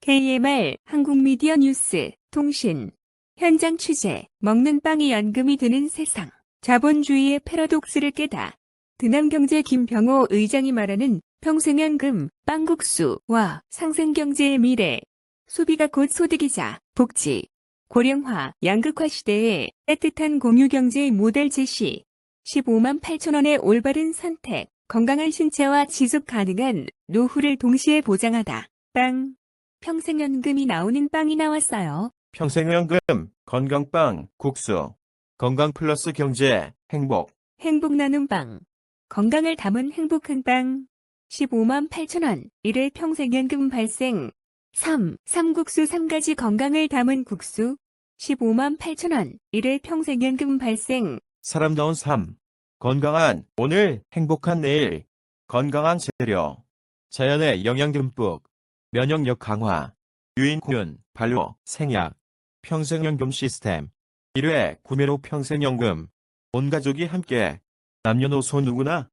KMR 한국미디어 뉴스, 통신, 현장 취재, 먹는 빵이 연금이 되는 세상, 자본주의의 패러독스를 깨다. 드남경제 김병호 의장이 말하는 평생연금, 빵국수와 상생경제의 미래, 소비가 곧 소득이자 복지, 고령화, 양극화 시대에 따뜻한 공유경제의 모델 제시, 15만 8천 원의 올바른 선택, 건강한 신체와 지속 가능한 노후를 동시에 보장하다. 빵. 평생연금이 나오는 빵이 나왔어요. 평생연금, 건강빵, 국수, 건강 플러스 경제, 행복. 행복 나눔 빵. 건강을 담은 행복한 빵. 15만 8천 원. 1회 평생연금 발생. 3. 삼국수 3가지 건강을 담은 국수. 15만 8천 원. 1회 평생연금 발생. 사람다운 삶. 건강한 오늘, 행복한 내일. 건강한 재료. 자연의 영양 듬뿍. 면역력 강화. 유인균, 발효, 생약. 평생연금 시스템. 1회 구매로 평생연금. 온 가족이 함께. 남녀노소 누구나.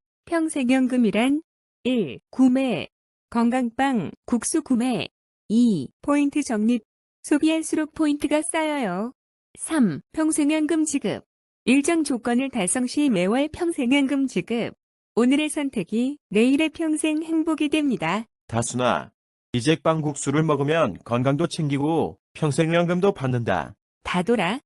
평생연금이란 1. 구매. 건강빵, 국수 구매. 2. 포인트 적립. 소비할수록 포인트가 쌓여요. 3. 평생연금 지급. 일정 조건을 달성 시 매월 평생연금 지급. 오늘의 선택이 내일의 평생 행복이 됩니다. 다순아. 이제 빵국수를 먹으면 건강도 챙기고 평생연금도 받는다. 다돌아.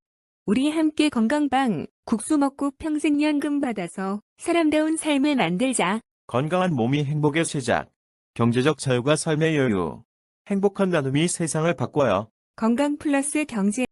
우리 함께 건강빵, 국수 먹고 평생연금 받아서 사람다운 삶을 만들자. 건강한 몸이 행복의 시작. 경제적 자유가 삶의 여유. 행복한 나눔이 세상을 바꿔요. 건강 플러스 경제,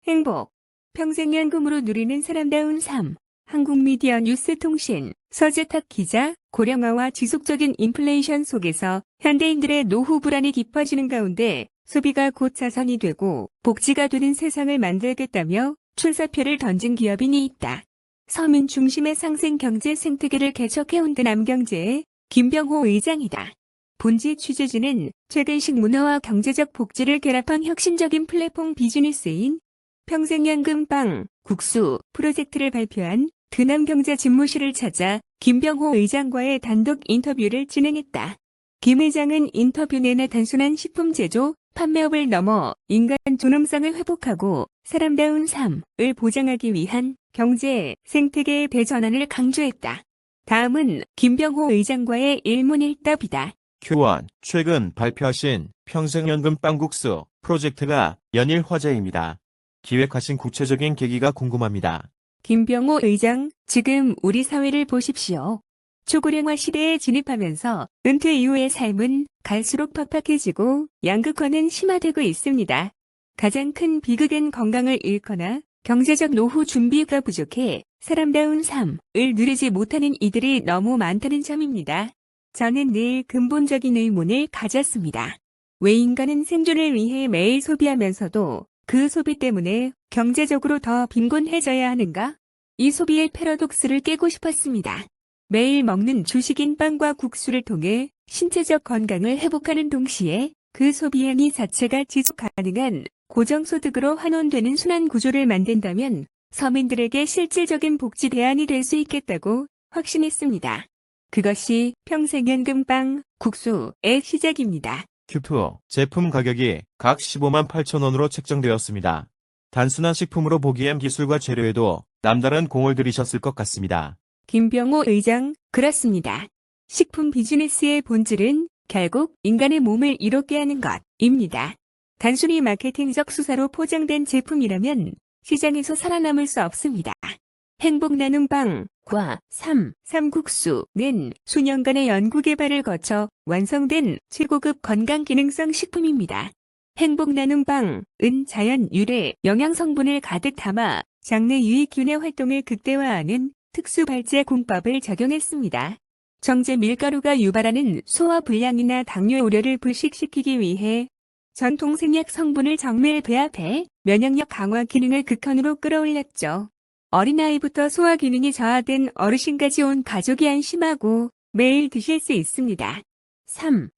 행복. 평생연금으로 누리는 사람다운 삶. 한국미디어 뉴스통신, 서재탁 기자. 고령화와 지속적인 인플레이션 속에서 현대인들의 노후 불안이 깊어지는 가운데 소비가 곧 자산이 되고 복지가 되는 세상을 만들겠다며 출사표를 던진 기업인이 있다. 서민 중심의 상생 경제 생태계를 개척해온 드남경제의 김병호 의장이다. 본지 취재진은 최근식 문화와 경제적 복지를 결합한 혁신적인 플랫폼 비즈니스인 평생연금 빵, 국수 프로젝트를 발표한 드남경제 집무실을 찾아 김병호 의장과의 단독 인터뷰를 진행했다. 김 의장은 인터뷰 내내 단순한 식품 제조, 판매업을 넘어 인간 존엄성을 회복하고 사람다운 삶을 보장하기 위한 경제, 생태계의 대전환을 강조했다. 다음은 김병호 의장과의 일문일답이다. Q1. 최근 발표하신 평생연금 빵국수 프로젝트가 연일 화제입니다. 기획하신 구체적인 계기가 궁금합니다. 김병호 의장, 지금 우리 사회를 보십시오. 초고령화 시대에 진입하면서 은퇴 이후의 삶은 갈수록 팍팍해지고 양극화는 심화되고 있습니다. 가장 큰 비극은 건강을 잃거나 경제적 노후 준비가 부족해 사람다운 삶을 누리지 못하는 이들이 너무 많다는 점입니다. 저는 늘 근본적인 의문을 가졌습니다. 왜 인간은 생존을 위해 매일 소비하면서도 그 소비 때문에 경제적으로 더 빈곤해져야 하는가? 이 소비의 패러독스를 깨고 싶었습니다. 매일 먹는 주식인 빵과 국수를 통해 신체적 건강을 회복하는 동시에 그 소비 행위 자체가 지속 가능한 고정소득으로 환원되는 순환 구조를 만든다면 서민들에게 실질적인 복지 대안이 될 수 있겠다고 확신했습니다. 그것이 평생연금 빵, 국수의 시작입니다. Q2. 제품 가격이 각 15만 8천 원으로 책정되었습니다. 단순한 식품으로 보기엔 기술과 재료에도 남다른 공을 들이셨을 것 같습니다. 김병호 의장, 그렇습니다. 식품 비즈니스의 본질은 결국 인간의 몸을 이롭게 하는 것입니다. 단순히 마케팅적 수사로 포장된 제품이라면 시장에서 살아남을 수 없습니다. 행복 나눔 빵과 삼국수는 수년간의 연구개발을 거쳐 완성된 최고급 건강기능성 식품입니다. 행복 나눔 빵은 자연 유래 영양 성분을 가득 담아 장내 유익균의 활동을 극대화하는 특수 발제 공법을 적용했습니다. 정제 밀가루가 유발하는 소화 불량이나 당뇨 우려를 불식시키기 위해 전통 생약 성분을 정밀 배합해 면역력 강화 기능을 극한으로 끌어올렸죠. 어린아이부터 소화 기능이 저하된 어르신까지 온 가족이 안심하고 매일 드실 수 있습니다.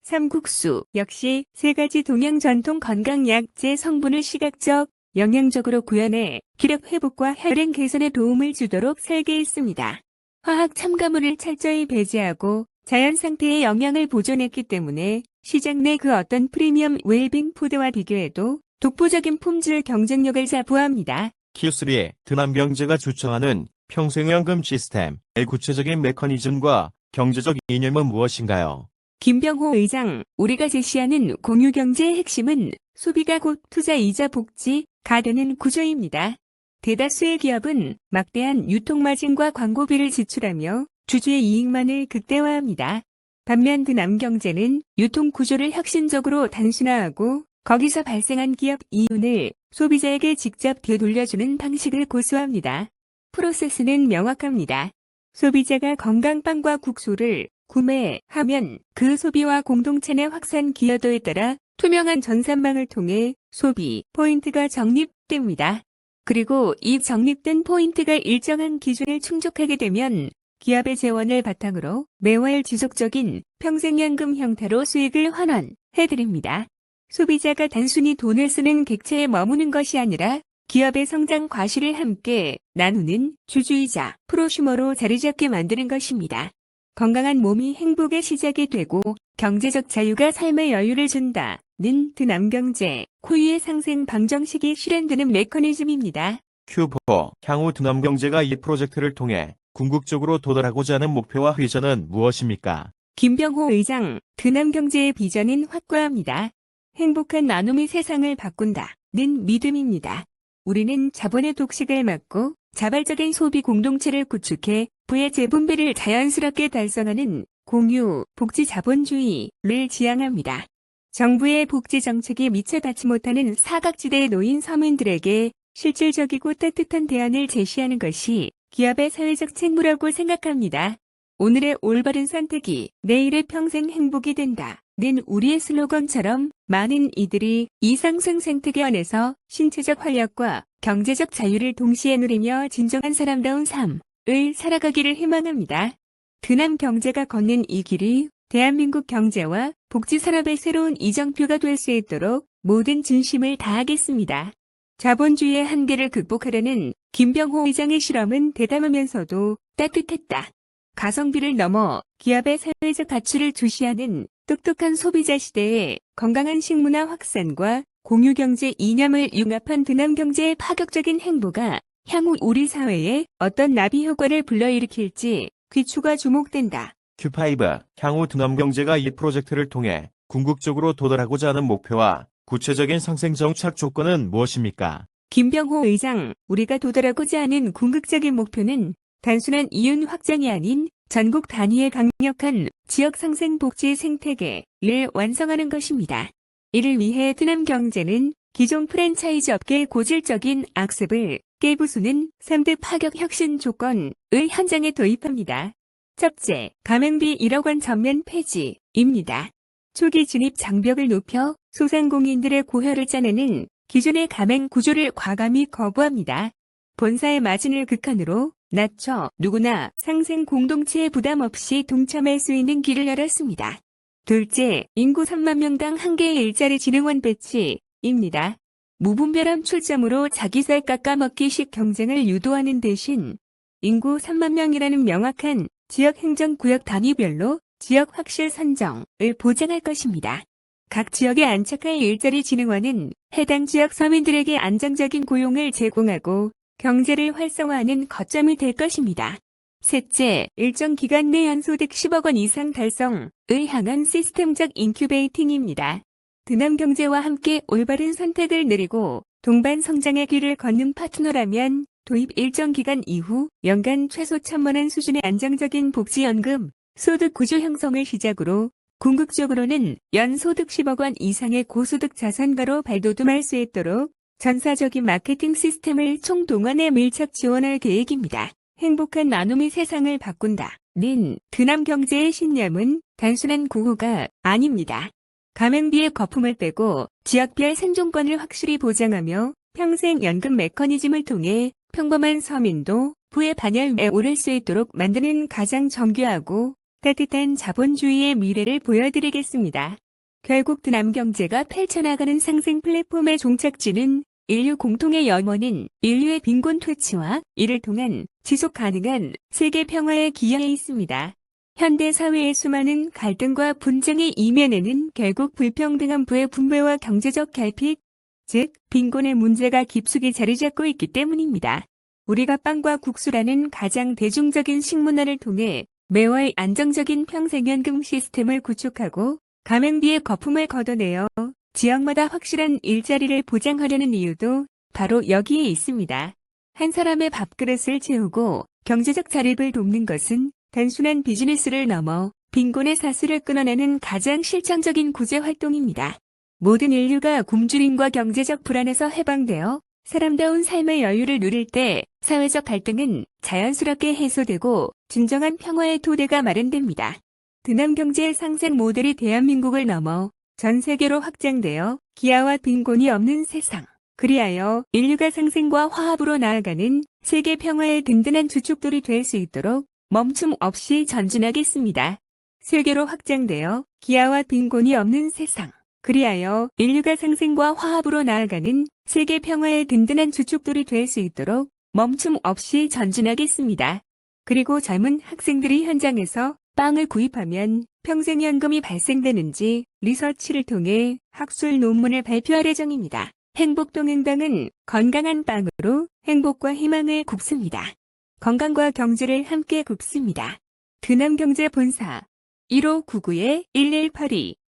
삼국수 역시 3가지 동양 전통 건강약재 성분을 시각적, 영양적으로 구현해 기력 회복과 혈행 개선에 도움을 주도록 설계했습니다. 화학 첨가물을 철저히 배제하고 자연 상태의 영양을 보존했기 때문에 시장 내 그 어떤 프리미엄 웰빙 푸드와 비교해도 독보적인 품질 경쟁력을 자부합니다. Q3 드남경제가 주창하는 평생연금 시스템의 구체적인 메커니즘과 경제적 이념은 무엇인가요? 김병호 의장, 우리가 제시하는 공유경제의 핵심은 소비가 곧 투자이자 복지가 되는 구조입니다. 대다수의 기업은 막대한 유통마진과 광고비를 지출하며 주주의 이익만을 극대화합니다. 반면 드남경제는 유통구조를 혁신적으로 단순화하고 거기서 발생한 기업 이윤을 소비자에게 직접 되돌려주는 방식을 고수합니다. 프로세스는 명확합니다. 소비자가 건강빵과 국소를 구매하면 그 소비와 공동체 내 확산 기여도에 따라 투명한 전산망을 통해 소비 포인트가 적립됩니다. 그리고 이 적립된 포인트가 일정한 기준을 충족하게 되면 기업의 재원을 바탕으로 매월 지속적인 평생연금 형태로 수익을 환원해드립니다. 소비자가 단순히 돈을 쓰는 객체에 머무는 것이 아니라 기업의 성장 과실을 함께 나누는 주주이자 프로슈머로 자리잡게 만드는 것입니다. 건강한 몸이 행복의 시작이 되고 경제적 자유가 삶의 여유를 준다는 드남경제 고유의 상생 방정식이 실현되는 메커니즘입니다. Q4 향후 드남경제가 이 프로젝트를 통해 궁극적으로 도달하고자 하는 목표와 비전은 무엇입니까? 김병호 의장, 드남경제의 비전은 확고합니다. 행복한 나눔이 세상을 바꾼다는 믿음입니다. 우리는 자본의 독식을 막고 자발적인 소비 공동체를 구축해 부의 재분배를 자연스럽게 달성하는 공유, 복지 자본주의를 지향합니다. 정부의 복지 정책이 미처 닿지 못하는 사각지대에 놓인 서민들에게 실질적이고 따뜻한 대안을 제시하는 것이 기업의 사회적 책무라고 생각합니다. 오늘의 올바른 선택이 내일의 평생 행복이 된다는 우리의 슬로건처럼 많은 이들이 이 상승 생태계 안에서 신체적 활력과 경제적 자유를 동시에 누리며 진정한 사람다운 삶을 살아가기를 희망합니다. 드남 경제가 걷는 이 길이 대한민국 경제와 복지 산업의 새로운 이정표가 될 수 있도록 모든 진심을 다하겠습니다. 자본주의의 한계를 극복하려는 김병호 의장의 실험은 대담하면서도 따뜻했다. 가성비를 넘어 기업의 사회적 가치를 주시하는 똑똑한 소비자 시대에 건강한 식문화 확산과 공유경제 이념을 융합한 드남경제의 파격적인 행보가 향후 우리 사회에 어떤 나비 효과를 불러일으킬지 귀추가 주목된다. Q5 향후 드남경제가 이 프로젝트를 통해 궁극적으로 도달하고자 하는 목표와 구체적인 상생 정착 조건은 무엇입니까? 김병호 의장, 우리가 도달하고자 하는 궁극적인 목표는 단순한 이윤 확장이 아닌 전국 단위의 강력한 지역 상생 복지 생태계를 완성하는 것입니다. 이를 위해 드남경제는 기존 프랜차이즈 업계의 고질적인 악습을 깨부수는 3대 파격 혁신 조건을 현장에 도입합니다. 첫째, 가맹비 1억 원 전면 폐지입니다. 초기 진입 장벽을 높여 소상공인들의 고혈을 짜내는 기존의 가맹 구조를 과감히 거부합니다. 본사의 마진을 극한으로 낮춰 누구나 상생 공동체의 부담 없이 동참할 수 있는 길을 열었습니다. 둘째, 인구 3만 명당 1개의 일자리 진흥원 배치입니다. 무분별한 출점으로 자기살 깎아먹기식 경쟁을 유도하는 대신 인구 3만 명이라는 명확한 지역행정구역 단위별로 지역 확실 선정을 보장할 것입니다. 각 지역에 안착할 일자리 진흥원은 해당 지역 서민들에게 안정적인 고용을 제공하고 경제를 활성화하는 거점이 될 것입니다. 셋째, 일정 기간 내 연소득 10억 원 이상 달성을 향한 시스템적 인큐베이팅입니다. 드남경제와 함께 올바른 선택을 내리고 동반 성장의 길을 걷는 파트너라면 도입 일정 기간 이후 연간 최소 1,000만 원 수준의 안정적인 복지연금, 소득 구조 형성을 시작으로 궁극적으로는 연소득 10억 원 이상의 고소득 자산가로 발돋움할 수 있도록 전사적인 마케팅 시스템을 총동원해 밀착 지원할 계획입니다. 행복한 나눔이 세상을 바꾼다는 드남경제의 신념은 단순한 구호가 아닙니다. 가맹비의 거품을 빼고 지역별 생존권을 확실히 보장하며 평생연금 메커니즘을 통해 평범한 서민도 부의 반열에 오를 수 있도록 만드는 가장 정교하고 따뜻한 자본주의의 미래를 보여드리겠습니다. 결국 드남경제가 펼쳐나가는 상생 플랫폼의 종착지는 인류 공통의 염원인 인류의 빈곤 퇴치와 이를 통한 지속 가능한 세계 평화에 기여해 있습니다. 현대 사회의 수많은 갈등과 분쟁의 이면에는 결국 불평등한 부의 분배와 경제적 결핍, 즉 빈곤의 문제가 깊숙이 자리 잡고 있기 때문입니다. 우리가 빵과 국수라는 가장 대중적인 식문화를 통해 매월 안정적인 평생연금 시스템을 구축하고 가맹비의 거품을 걷어내어 지역마다 확실한 일자리를 보장하려는 이유도 바로 여기에 있습니다. 한 사람의 밥그릇을 채우고 경제적 자립을 돕는 것은 단순한 비즈니스를 넘어 빈곤의 사슬을 끊어내는 가장 실천적인 구제 활동입니다. 모든 인류가 굶주림과 경제적 불안에서 해방되어 사람다운 삶의 여유를 누릴 때 사회적 갈등은 자연스럽게 해소되고 진정한 평화의 토대가 마련됩니다. 드남 경제의 상생 모델이 대한민국을 넘어 전 세계로 확장되어 기아와 빈곤이 없는 세상, 그리하여 인류가 상생과 화합으로 나아가는 세계 평화의 든든한 주축돌이 될 수 있도록 멈춤 없이 전진하겠습니다. 세계로 확장되어 기아와 빈곤이 없는 세상, 그리하여 인류가 상생과 화합으로 나아가는 세계 평화의 든든한 주축돌이 될 수 있도록 멈춤 없이 전진하겠습니다. 그리고 젊은 학생들이 현장에서 빵을 구입하면 평생연금이 발생되는지 리서치를 통해 학술 논문을 발표할 예정입니다. 행복동행당은 건강한 빵으로 행복과 희망을 굽습니다. 건강과 경제를 함께 굽습니다. 드남경제본사 1599-1182